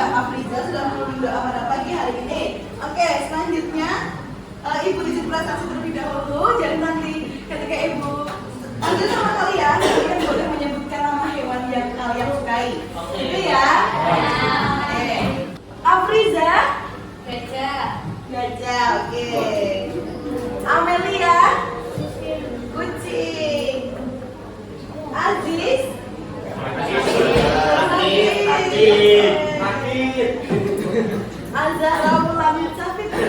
Mbak Afriza sudah mengundi doa pada pagi hari ini. Oke, selanjutnya Ibu izin presentasi terlebih dahulu. Jadi nanti ketika Ibu lanjut sama kalian boleh menyebutkan nama hewan yang kalian sukai. Itu ya. Oke. Afriza? Gajah. Gajah, oke. Amelia? Kucing. Aziz? Azhar Mulani Safitri?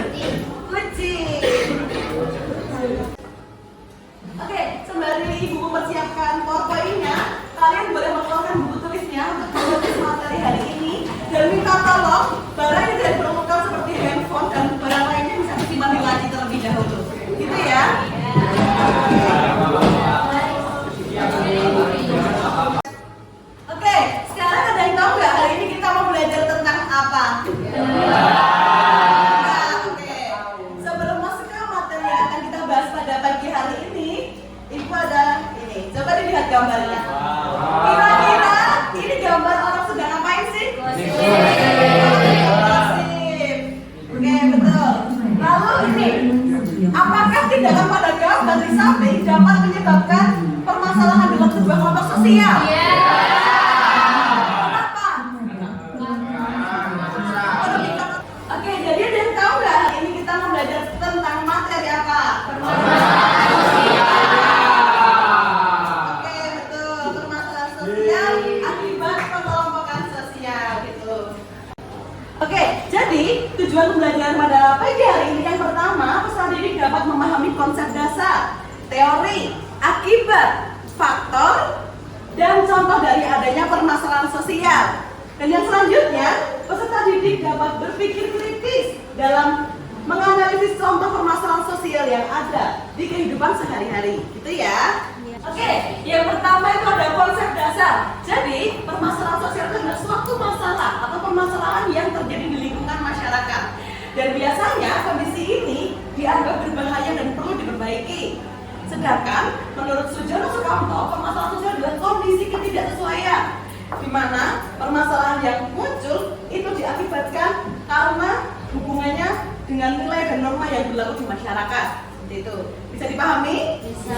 Kucing. Oke, sembari Ibu mempersiapkan PowerPoint-nya, kalian boleh mengeluarkan buku tulisnya untuk menulis materi hari ini dan minta tolong barang yang tidak diperlukan seperti handphone dan barang lainnya bisa disimpan di laci terlebih dahulu. Gitu ya. Oke, sekarang ada yang tahu nggak hari ini kita mau belajar tentang apa? Oke, sebelum masuk ke materi yang akan kita bahas pada pagi hari ini, Ibu ada ini. Coba dilihat gambarnya. Kira-kira ini gambar orang sedang ngapain sih? Gosip. Oke, betul. Lalu ini, apakah tindakan pada gambar di samping dapat menyebabkan permasalahan dalam sebuah kelompok sosial? Kenapa? Oke, jadi ada yang tahu nggak hari ini kita mau belajar tentang materi apa? Oke, betul. Permasalahan sosial akibat pengelompokan sosial gitu. Oke, jadi tujuan pembelajaran pada pagi hari ini yang pertama, peserta didik dapat memahami konsep dasar, teori, akibat, faktor, dan contoh dari adanya permasalahan sosial. Dan yang selanjutnya, peserta didik dapat berpikir kritis dalam menganalisis contoh permasalahan sosial yang ada di kehidupan sehari-hari. Gitu ya. Oke, yang pertama itu ada konsep dasar. Jadi, permasalahan sosial itu adalah suatu masalah atau permasalahan yang terjadi di lingkungan masyarakat. Dan biasanya kondisi ini dianggap berbahaya dan perlu diperbaiki. Sedangkan menurut Sujono Sukamto, permasalahan sosial adalah kondisi ketidaksesuaian, di mana permasalahan yang muncul itu diakibatkan karena hubungannya dengan nilai dan norma yang berlaku di masyarakat. Seperti itu. Bisa dipahami? Bisa.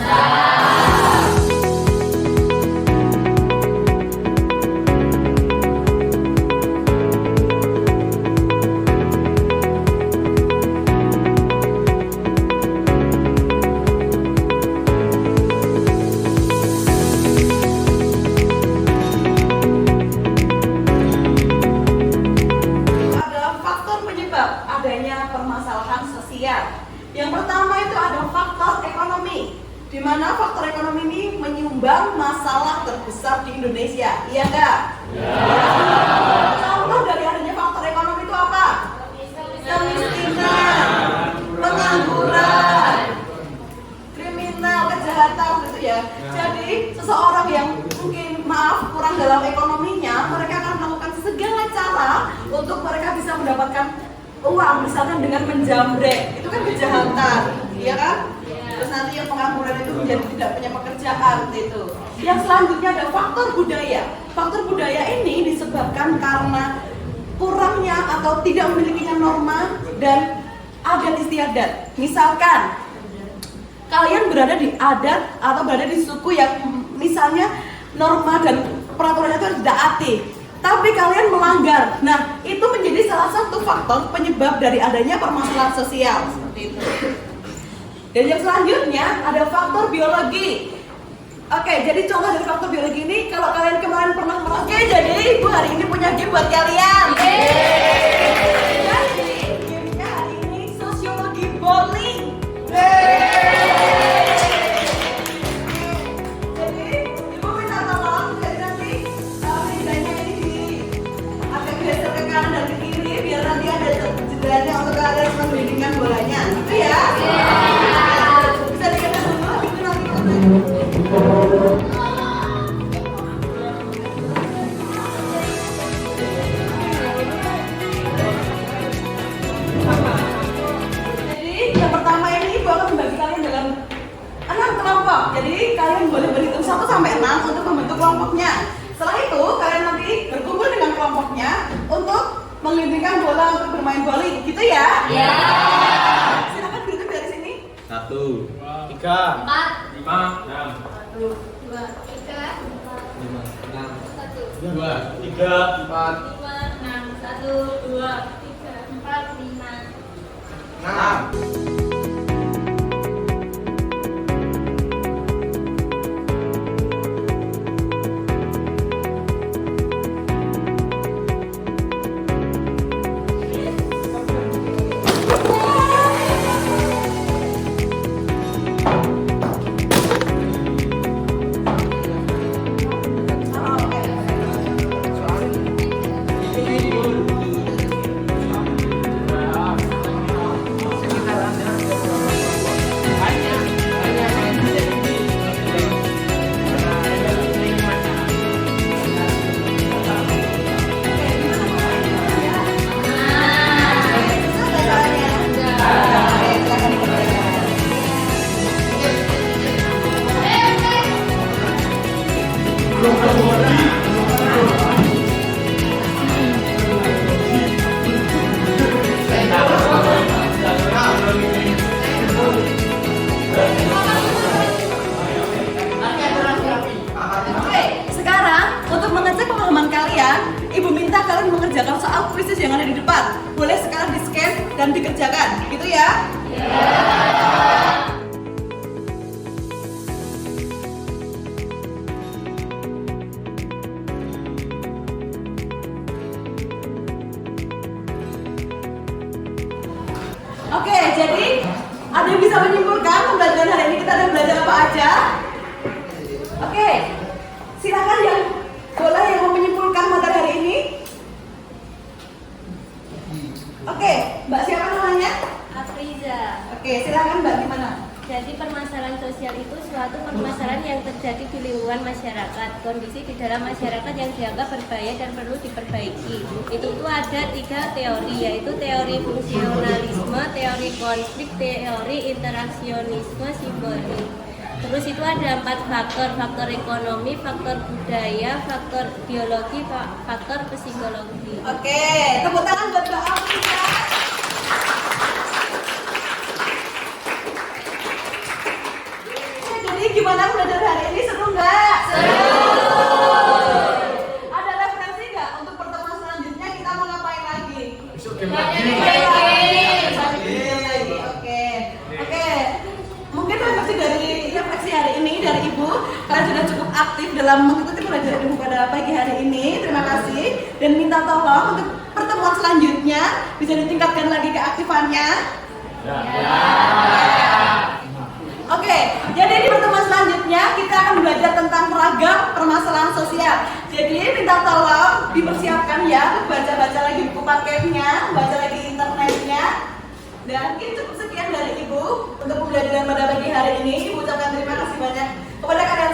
Yang pertama itu ada faktor ekonomi, di mana faktor ekonomi ini menyumbang masalah terbesar di Indonesia, iya enggak? Ya. Contoh dari adanya faktor ekonomi itu apa? Kemiskinan, pengangguran, kriminal, kejahatan gitu ya. Jadi seseorang yang mungkin kurang dalam ekonominya, mereka akan melakukan segala cara untuk mereka bisa mendapatkan uang, misalkan dengan menjamret, itu kan kejahatan, iya kan? Terus nanti yang pengangguran itu menjadi tidak punya pekerjaan itu. Yang selanjutnya ada faktor budaya. Faktor budaya ini disebabkan karena kurangnya atau tidak memilikinya norma dan adat istiadat. Misalkan kalian berada di adat atau berada di suku yang misalnya norma dan peraturannya itu tidak taati, tapi kalian melanggar. Nah, itu menjadi salah satu faktor penyebab dari adanya permasalahan sosial. Seperti itu. Dan yang selanjutnya ada faktor biologi. Oke, jadi contoh dari faktor biologi ini, kalau kalian kemarin pernah jadi Ibu hari ini punya game buat kalian. Jadi, gamenya hari ini sosiologi bowling. Jadi, Ibu minta tolong, jadi nanti lidahnya ini agak geser ke kanan dan ke kiri, biar nanti ada jedanya untuk kalian mendidikkan bolanya. Gitu ya. Bisa dikatakan dulu, itu nanti. memberikan bola untuk bermain bowling, gitu ya? Iya. Silakan berhitung dari sini. 1, 3, 4, 5, 6. 2, 3, 5, 6, 2, 3, 4, 5, 6, 1, 2, 3, 4, 5. 6. Oke, sekarang untuk mengecek pemahaman kalian, Ibu minta kalian mengerjakan soal krisis yang ada di depan. Boleh sekarang di-scan dan dikerjakan, gitu ya? Oke, jadi ada yang bisa menyimpulkan pembelajaran hari ini kita ada belajar apa aja? Oke, silakan yang boleh yang mau menyimpulkan materi hari ini. Oke, Mbak siapa namanya? Afriza. Oke, silakan Mbak, gimana? Jadi permasalahan sosial itu suatu permasalahan yang terjadi di lingkungan masyarakat, kondisi di dalam masyarakat yang dianggap berbahaya dan perlu diperbaiki. Itu tuh ada 3 teori, yaitu teori fungsionalisme, teori konflik, teori interaksionisme simbolik. Terus itu ada 4 faktor, faktor ekonomi, faktor budaya, faktor biologi, faktor psikologi. Oke, tepuk tangan buat Mbak Afriza. Jadi gimana belajar hari ini, seru nggak? Ada referensi nggak untuk pertemuan selanjutnya kita mau ngapain lagi? Besok game lagi. Oke. Mungkin refleksi hari ini dari Ibu, kalian sudah cukup aktif dalam mengikuti pelajaran Ibu pada pagi hari ini. Terima kasih dan minta tolong untuk pertemuan selanjutnya bisa ditingkatkan lagi keaktifannya. Oke, jadi di pertemuan selanjutnya kita akan belajar tentang ragam permasalahan sosial. Jadi minta tolong dipersiapkan ya, baca-baca lagi buku paketnya, baca lagi internetnya. Dan itu cukup sekian dari Ibu untuk pembelajaran pada pagi hari ini. Ibu ucapkan terima kasih banyak kepada kalian